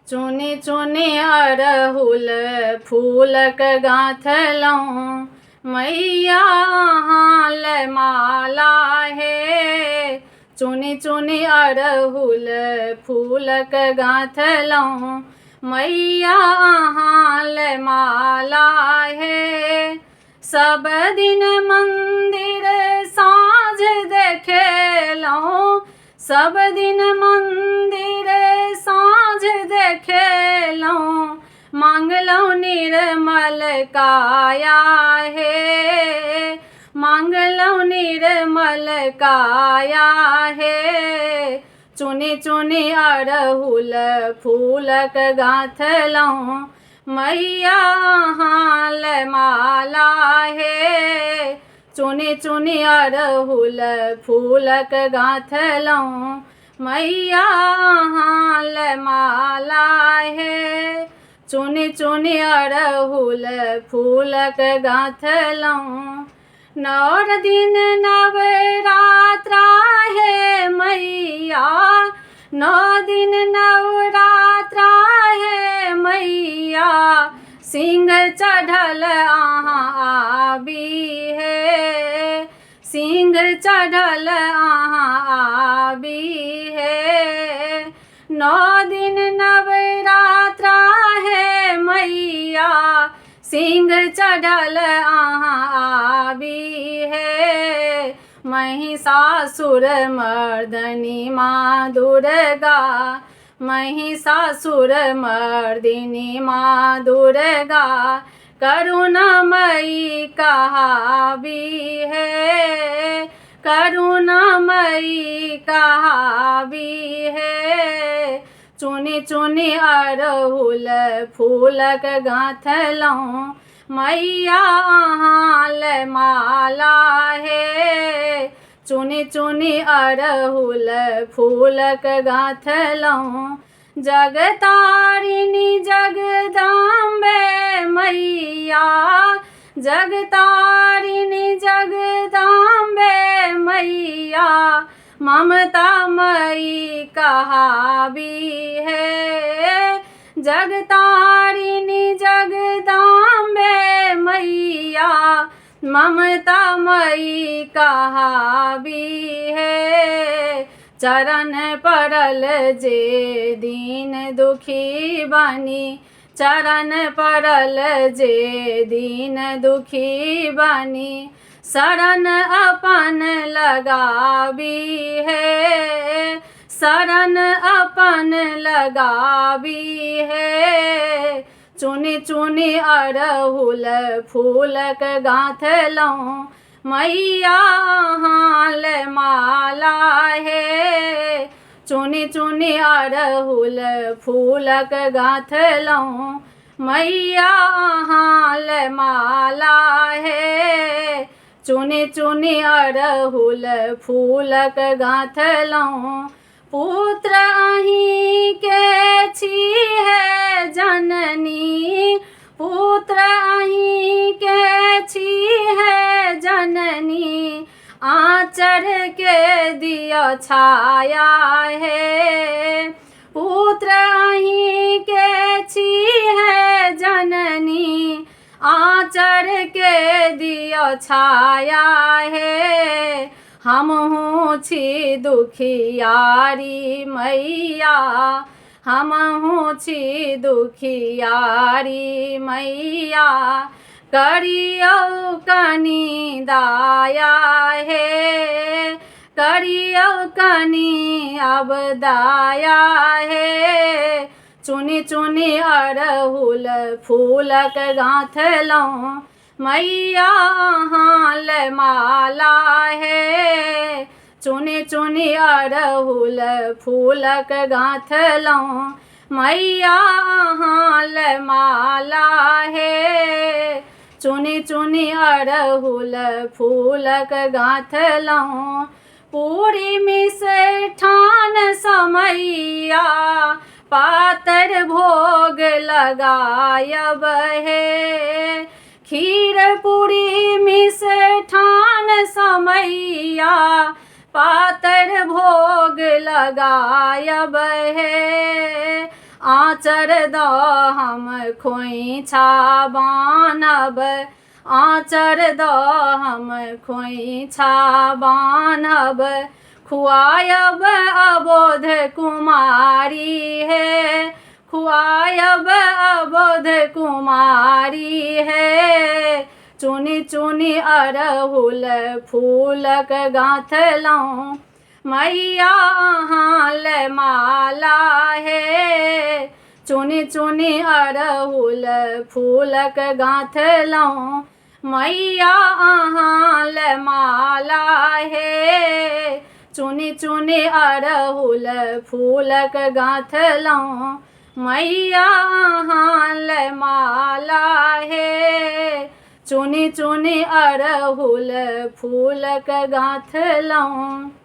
चुनी चुनी अड़हुल फूलक गाँथलहुँ मैया हाल माला हे। चुनी चुनी अड़हुल फूलक गाँथलहुँ मैया हाल माला हे। सब दिन मंदिर साँझ देखेलहुँ, सब दिन मंदिर साँझ देखेलहुँ, मांगलहुँ निर्मल काया हे, मांगलहुँ निर्मल काया हे। चुनी चुनी अड़हुल फूलक गाँथलहुँ मैया हाल माला हे। चुनी चुनी अड़हुल फूलक गाँथलहुँ मैया हाल माला हे। चुनी चुनी अड़हुल फूलक गाँथलहुँ। 9 दिन नवरात्रा हे मैया, 9 दिन नवरात्रा हे मैया, सिंह चढ़ल अहाँ आबी हे, सिंह चढ़ल अहाँ आबी हे। 9 दिन नवरात्रा हे मैया, सिंह चढ़ल अहाँ आबी हे। महिषासुर मर्दनी माँ दुर्गा, महिषासुर मर्दिनी माँ दुर्गा, करुणामयी कहाबी है, करुणामयी कहाबी है। चुनी चुनी अड़हुल फूलक गाँथलहुँ मैया हाल माला हे। चुनी चुनी अड़हुल फूलक गाँथलहुँ जगतारिणी जगदाम्बे मैया, जगतारिणी जगदाम्बे मैया, ममतामयी कहाबी है, जगतारिणी जगदाम्बे मैया, ममतामयी कहाबी है। चरण पड़ल जे दीन दुखी बानी, चरण पड़ल जे दीन दुखी बानी, शरण अपन लगाबी है, शरण अपन लगाबी है। चुनी चुनी अड़हुल फूलक गाँथलहुँ मैया हाल माला हे। चुनी चुनी अड़हुल फूलक गाँथलहुँ मैया हाल माला हे। चुनी चुनी अड़हुल फूलक गाँथलहुँ पुत्र अहीं के छी है जननी, पुत्र अहीं के छी है जननी, आँचर के दियो छाया है, पुत्र अहीं के छी है जननी, आँचर के दियो छाया है। हमहूँ छी दुखियारी मैया, हमहूँ छी दुखियारी मैया, करियौ कनि दाया हे, करियौ कनि अब दाया हे। चुनी चुनी अड़हुल फूलक गाँथलहुँ मैया हाल माला हे। चुनी चुनी अड़हुल फूलक गाँथलहुँ मैया हाल माला हे। चुनी चुनी अड़हुल फूलक गाँथलहुँ पूरी मिष्ठान समैया, पातर भोग लगायब हे। खीर पूरी मिष्ठान समैया, पातर भोग लगायब है। आँचर दऽ हम खोइछा बान्हब, आँचर दऽ हम खोइछा बान्हब, खुआयब अबोध कुमारी हे, खुआयब अबोध कुमारी हे। चुनि चुनि अड़हुल फूलक गाँथलहुँ, मैया अहाँ ले माला हे। चुनि चुनि अड़हुल फूलक गाँथलहुँ, मैया अहाँ ले माला हे। चुनि चुनि अड़हुल फूलक गाँथलहुँ, मैया अहाँ ले माला हे। चुनि चुनि अड़हुल फूलक गाँथलहुँ।